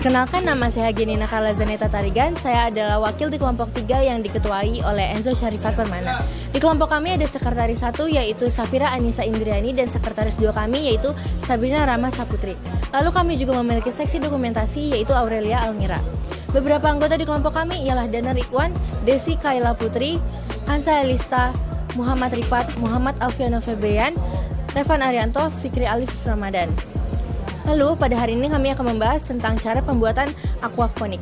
Perkenalkan, nama saya Genina Carla Zaneta Tarigan. Saya adalah wakil di kelompok 3 yang diketuai oleh Enzo Syarifat Permana. Di kelompok kami ada sekretaris 1 yaitu Safira Anissa Indriani dan sekretaris 2 kami yaitu Sabrina Rama Saputri. Lalu kami juga memiliki seksi dokumentasi yaitu Aurelia Almira. Beberapa anggota di kelompok kami ialah Dana Rikwan, Desi Kaila Putri, Kansa Elista, Muhammad Rifat, Muhammad Alfiano Febrian, Revan Arianto, Fikri Alif Ramadan. Lalu pada hari ini kami akan membahas tentang cara pembuatan aquaponik.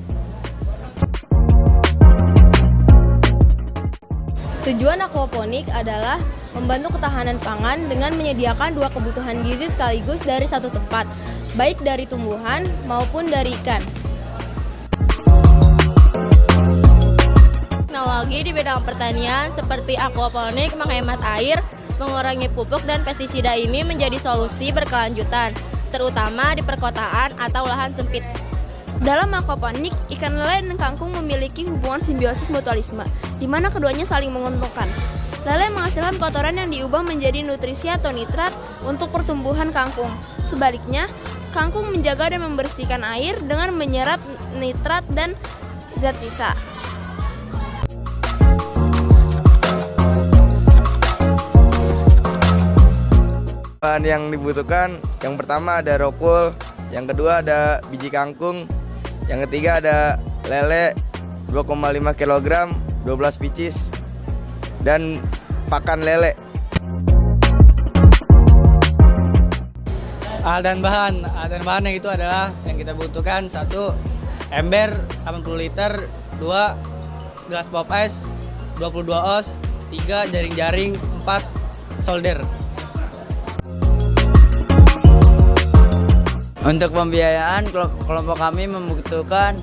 Tujuan aquaponik adalah membantu ketahanan pangan dengan menyediakan 2 kebutuhan gizi sekaligus dari satu tempat, baik dari tumbuhan maupun dari ikan. Teknologi di bidang pertanian seperti aquaponik menghemat air, mengurangi pupuk dan pestisida ini menjadi solusi berkelanjutan, terutama di perkotaan atau lahan sempit. Dalam aquaponik, ikan lele dan kangkung memiliki hubungan simbiosis mutualisme, di mana keduanya saling menguntungkan. Lele menghasilkan kotoran yang diubah menjadi nutrisi atau nitrat untuk pertumbuhan kangkung. Sebaliknya, kangkung menjaga dan membersihkan air dengan menyerap nitrat dan zat sisa. Bahan yang dibutuhkan, yang pertama ada rockwool, yang kedua ada biji kangkung, yang ketiga ada lele 2,5 kg, 12 pieces, dan pakan lele. Dan bahan yang itu adalah yang kita butuhkan: 1 ember 80 liter, 2 gelas pop es, 22 oz, 3 jaring-jaring, 4 solder. Untuk pembiayaan, kelompok kami membutuhkan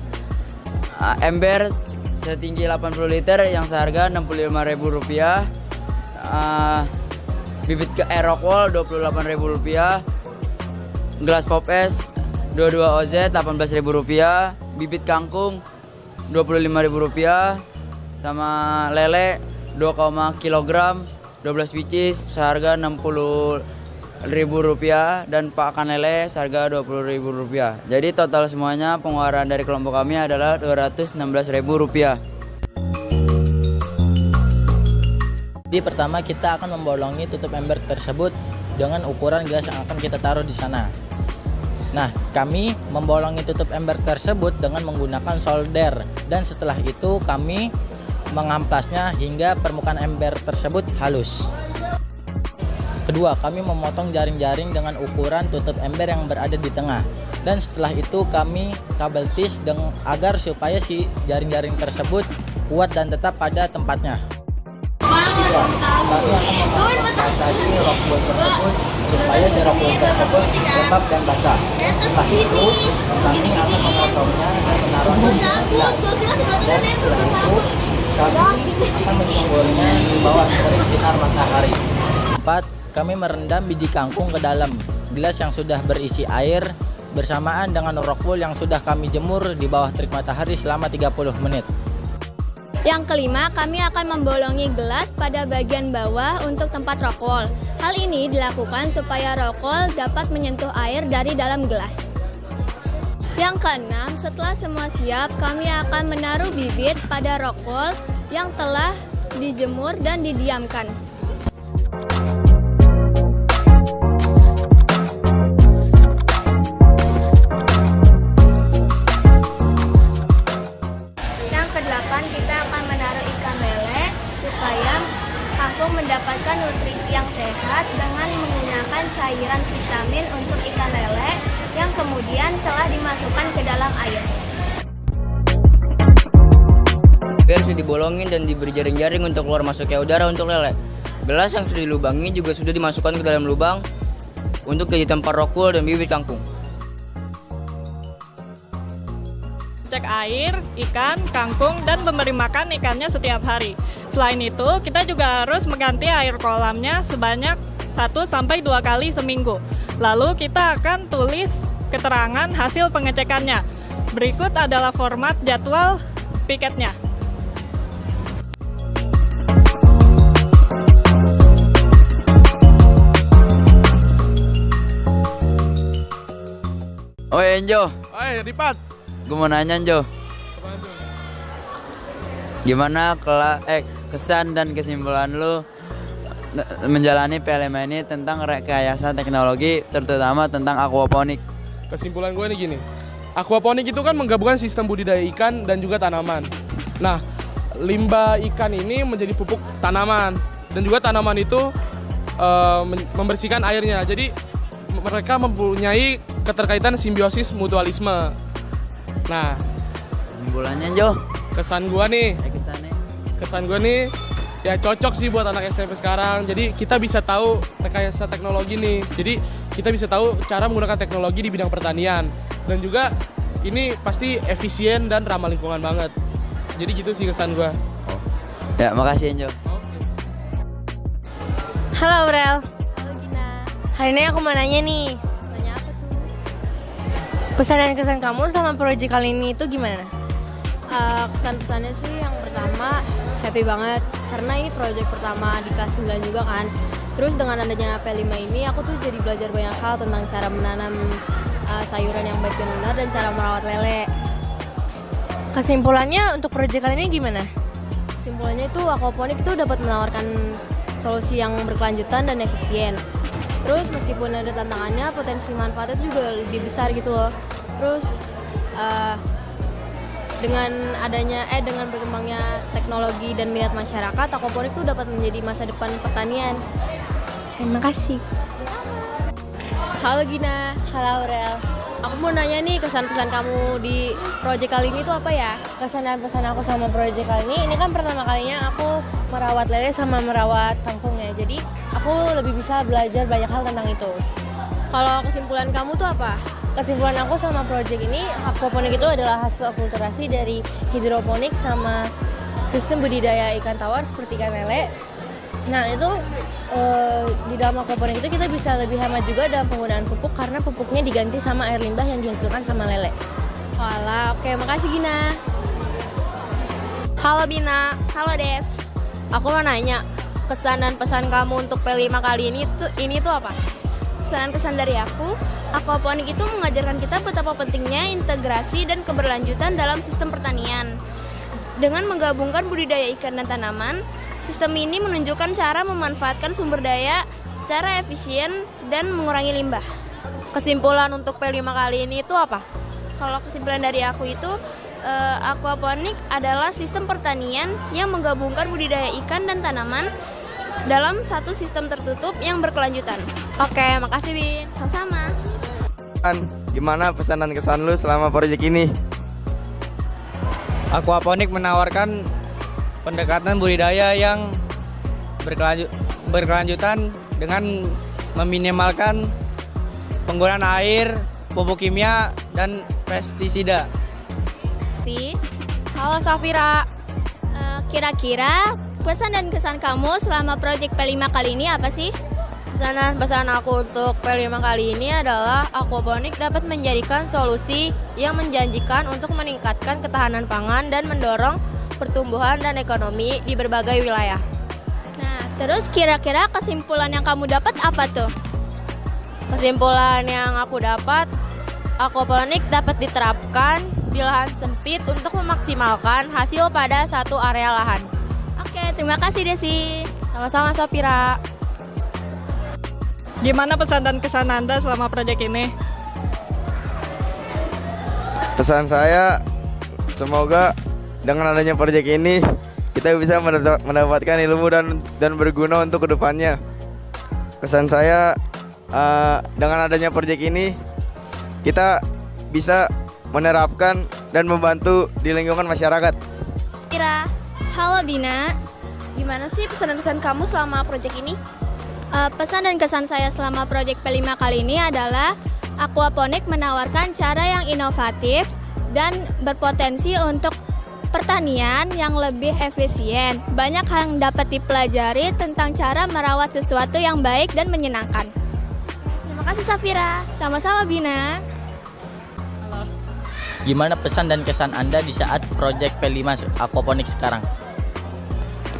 ember setinggi 80 liter yang seharga Rp65.000, bibit rockwool Rp28.000, gelas pop es 22 oz Rp18.000, bibit kangkung Rp25.000, sama lele 2 kg 12 pieces seharga Rp60.000 dan pakan lele seharga Rp20.000. Jadi total semuanya pengeluaran dari kelompok kami adalah Rp216.000. Di pertama kita akan membolongi tutup ember tersebut dengan ukuran gelas yang akan kita taruh di sana. Nah, kami membolongi tutup ember tersebut dengan menggunakan solder, dan setelah itu kami mengamplasnya hingga permukaan ember tersebut halus. Kedua, kami memotong jaring-jaring dengan ukuran tutup ember yang berada di tengah, dan setelah itu kami kabel tis agar supaya si jaring-jaring tersebut kuat dan tetap pada tempatnya. Ketiga, kami akan membasahi rockwool tersebut supaya si rockwool tersebut lembab dan basah. Setelah itu kami akan memotongnya dan menaruhnya di gelas, dan setelah itu kami akan menjemurnya di bawah terik sinar matahari. 4. Kami merendam biji kangkung ke dalam gelas yang sudah berisi air bersamaan dengan rockwool yang sudah kami jemur di bawah terik matahari selama 30 menit. Yang kelima, kami akan membolongi gelas pada bagian bawah untuk tempat rockwool. Hal ini dilakukan supaya rockwool dapat menyentuh air dari dalam gelas. Yang keenam, setelah semua siap, kami akan menaruh bibit pada rockwool yang telah dijemur dan didiamkan. Kita akan menaruh ikan lele supaya kangkung mendapatkan nutrisi yang sehat dengan menggunakan cairan vitamin untuk ikan lele yang kemudian telah dimasukkan ke dalam air. Ember sudah dibolongin dan diberi jaring-jaring untuk keluar masuknya udara untuk lele. Gelas yang sudah dilubangi juga sudah dimasukkan ke dalam lubang untuk jadi tempat rockwool dan bibit kangkung. Cek air, ikan, kangkung, dan memberi makan ikannya setiap hari. Selain itu, kita juga harus mengganti air kolamnya sebanyak 1-2 kali seminggu. Lalu kita akan tulis keterangan hasil pengecekannya. Berikut adalah format jadwal piketnya. Oi Enjo. Oi Rifat. gue mau nanya Jo. Gimana kesan dan kesimpulan lu menjalani PLM ini tentang rekayasa teknologi, terutama tentang aquaponik? Kesimpulan gue ini gini, aquaponik itu kan menggabungkan sistem budidaya ikan dan juga tanaman. Nah, limbah ikan ini menjadi pupuk tanaman dan juga tanaman itu membersihkan airnya. Jadi mereka mempunyai keterkaitan simbiosis mutualisme. Nah, Kesimpulannya Jo. kesan gue nih ya cocok sih buat anak SMP sekarang. Jadi kita bisa tahu rekayasa teknologi nih. Jadi kita bisa tahu cara menggunakan teknologi di bidang pertanian. Dan juga ini pasti efisien dan ramah lingkungan banget. Jadi gitu sih kesan gue. Ya, makasih Jo. Halo Aurel. Halo Gina. Hari ini aku mau nanya nih. Nanya apa tuh? Pesan dan kesan kamu sama proyek kali ini itu gimana? Kesan-pesannya sih yang pertama happy banget karena ini proyek pertama di kelas 9 juga kan. Terus dengan adanya P5 ini aku tuh jadi belajar banyak hal tentang cara menanam sayuran yang baik dan benar dan cara merawat lele. Kesimpulannya untuk proyek kali ini gimana? Kesimpulannya itu aquaponik itu dapat menawarkan solusi yang berkelanjutan dan efisien. Terus meskipun ada tantangannya, potensi manfaatnya itu juga lebih besar gitu loh. Terus dengan berkembangnya teknologi dan minat masyarakat, aquaponik itu dapat menjadi masa depan pertanian. Terima kasih. Halo Gina. Halo Aurel. Aku mau nanya nih kesan-pesan kamu di proyek kali ini tuh apa ya? Kesan dan pesan aku sama proyek kali ini kan pertama kalinya aku merawat lele sama merawat kangkungnya. Jadi aku lebih bisa belajar banyak hal tentang itu. Kalau kesimpulan kamu tuh apa? Kesimpulan aku sama proyek ini, aquaponik itu adalah hasil akulturasi dari hidroponik sama sistem budidaya ikan tawar seperti ikan lele. Nah itu di dalam aquaponik itu kita bisa lebih hemat juga dalam penggunaan pupuk karena pupuknya diganti sama air limbah yang dihasilkan sama lele. Walah, oke, makasih Gina. Halo Bina. Halo Des. Aku mau nanya, kesan dan pesan kamu untuk P5 kali ini tuh apa? Pesan-kesan dari aku, aquaponik itu mengajarkan kita betapa pentingnya integrasi dan keberlanjutan dalam sistem pertanian. Dengan menggabungkan budidaya ikan dan tanaman, sistem ini menunjukkan cara memanfaatkan sumber daya secara efisien dan mengurangi limbah. Kesimpulan untuk P5 kali ini itu apa? Kalau kesimpulan dari aku itu, aquaponik adalah sistem pertanian yang menggabungkan budidaya ikan dan tanaman dalam satu sistem tertutup yang berkelanjutan. Oke, makasih Bin. Sama-sama. Gimana pesan dan kesan lu selama proyek ini? Aquaponik menawarkan pendekatan budidaya yang berkelanjutan dengan meminimalkan penggunaan air, pupuk kimia, dan pestisida. Halo Safira. Kira-kira pesan dan kesan kamu selama proyek P5 kali ini apa sih? Pesan dan pesan aku untuk P5 kali ini adalah aquaponik dapat menjadikan solusi yang menjanjikan untuk meningkatkan ketahanan pangan dan mendorong pertumbuhan dan ekonomi di berbagai wilayah. Nah, terus kira-kira kesimpulan yang kamu dapat apa tuh? Kesimpulan yang aku dapat, aquaponik dapat diterapkan di lahan sempit untuk memaksimalkan hasil pada satu area lahan. Oke, terima kasih Desi. Sama-sama Safira. Gimana pesan dan kesan Anda selama proyek ini? Pesan saya, semoga dengan adanya proyek ini kita bisa mendapatkan ilmu dan berguna untuk kedepannya. Kesan saya, dengan adanya proyek ini kita bisa menerapkan dan membantu di lingkungan masyarakat. Halo Bina, gimana sih pesan dan kesan kamu selama proyek ini? Pesan dan kesan saya selama proyek P5 kali ini adalah aquaponik menawarkan cara yang inovatif dan berpotensi untuk pertanian yang lebih efisien. Banyak yang dapat dipelajari tentang cara merawat sesuatu yang baik dan menyenangkan. Terima kasih Safira. Sama-sama Bina. Gimana pesan dan kesan Anda di saat proyek P5 aquaponik sekarang?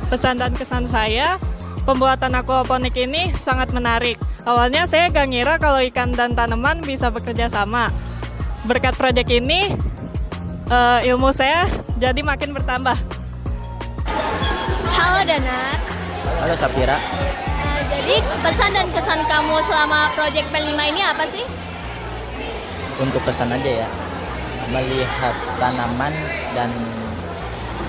Pesan dan kesan saya, pembuatan aquaponik ini sangat menarik. Awalnya saya gak ngira kalau ikan dan tanaman bisa bekerja sama. Berkat proyek ini, ilmu saya jadi makin bertambah. Halo Danat. Halo Safira. Jadi pesan dan kesan kamu selama proyek P5 ini apa sih? Untuk kesan aja ya, melihat tanaman dan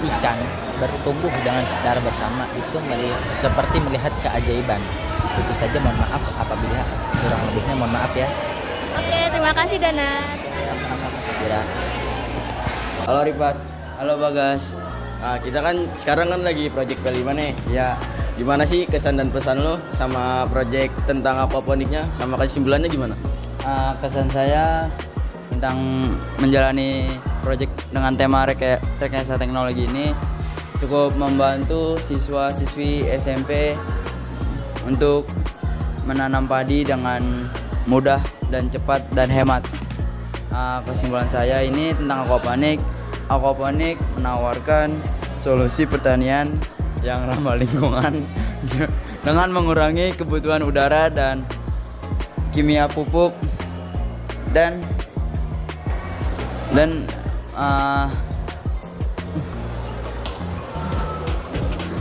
ikan bertumbuh dengan secara bersama itu seperti melihat keajaiban. Itu saja, mohon maaf apabila kurang lebihnya, mohon maaf ya. Oke, terima kasih Danat. Ya, sama-sama Safira. Halo Rifat. Halo Bagas. Nah, kita kan sekarang kan lagi project P5 nih. Ya, gimana sih kesan dan pesan lo sama project tentang aquaponiknya, sama kesimpulannya gimana? Kesan saya tentang menjalani proyek dengan tema rekayasa teknologi ini cukup membantu siswa-siswi SMP untuk menanam padi dengan mudah dan cepat dan hemat. Kesimpulan saya ini tentang aquaponik. Aquaponik menawarkan solusi pertanian yang ramah lingkungan dengan mengurangi kebutuhan udara dan kimia pupuk dan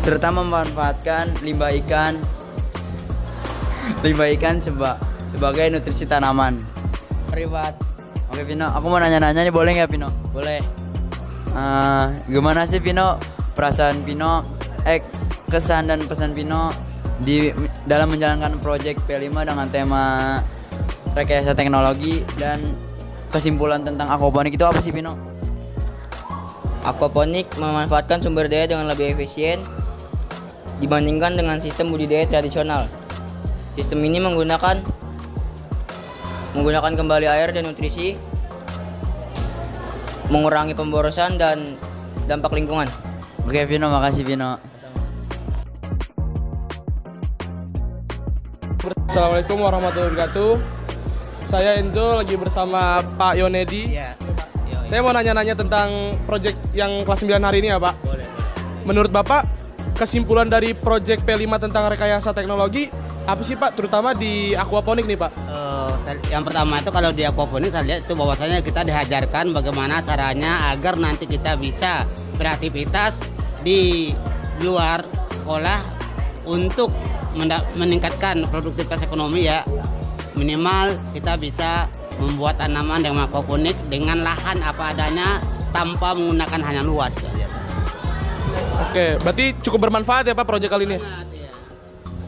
serta memanfaatkan limbah ikan sebagai nutrisi tanaman. Rifat. Oke Pino, aku mau nanya-nanya nih, boleh nggak Pino? Boleh. Gimana sih Pino, perasaan Pino, kesan dan pesan Pino dalam menjalankan proyek P5 dengan tema rekayasa teknologi, dan kesimpulan tentang aquaponik itu apa sih Pino? Aquaponik memanfaatkan sumber daya dengan lebih efisien dibandingkan dengan sistem budidaya tradisional. Sistem ini menggunakan kembali air dan nutrisi, mengurangi pemborosan dan dampak lingkungan. Oke Pino, makasih Pino. Assalamualaikum warahmatullahi wabarakatuh. Saya Enzo lagi bersama Pak Yonedi. Saya mau nanya-nanya tentang proyek yang kelas 9 hari ini ya Pak. Boleh. Menurut Bapak, kesimpulan dari proyek P5 tentang rekayasa teknologi apa sih Pak, terutama di aquaponik nih Pak? Yang pertama itu kalau di aquaponik saya lihat itu bahwasanya kita diajarkan bagaimana caranya agar nanti kita bisa beraktivitas di luar sekolah untuk meningkatkan produktivitas ekonomi ya. Minimal kita bisa membuat tanaman dengan aquaponik dengan lahan apa adanya tanpa menggunakan hanya luas. Oke, berarti cukup bermanfaat ya Pak proyek kali ini?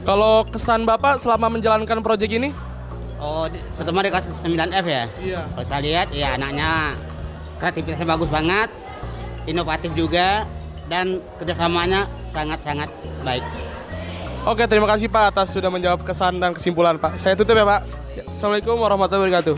Kalau kesan Bapak selama menjalankan proyek ini? Oh, pertama di kelas 9F ya? Iya. Kalau saya lihat ya anaknya kreativitasnya bagus banget, inovatif juga, dan kerjasamanya sangat-sangat baik. Oke, terima kasih Pak atas sudah menjawab kesan dan kesimpulan Pak. Saya tutup ya Pak. Assalamualaikum warahmatullahi wabarakatuh.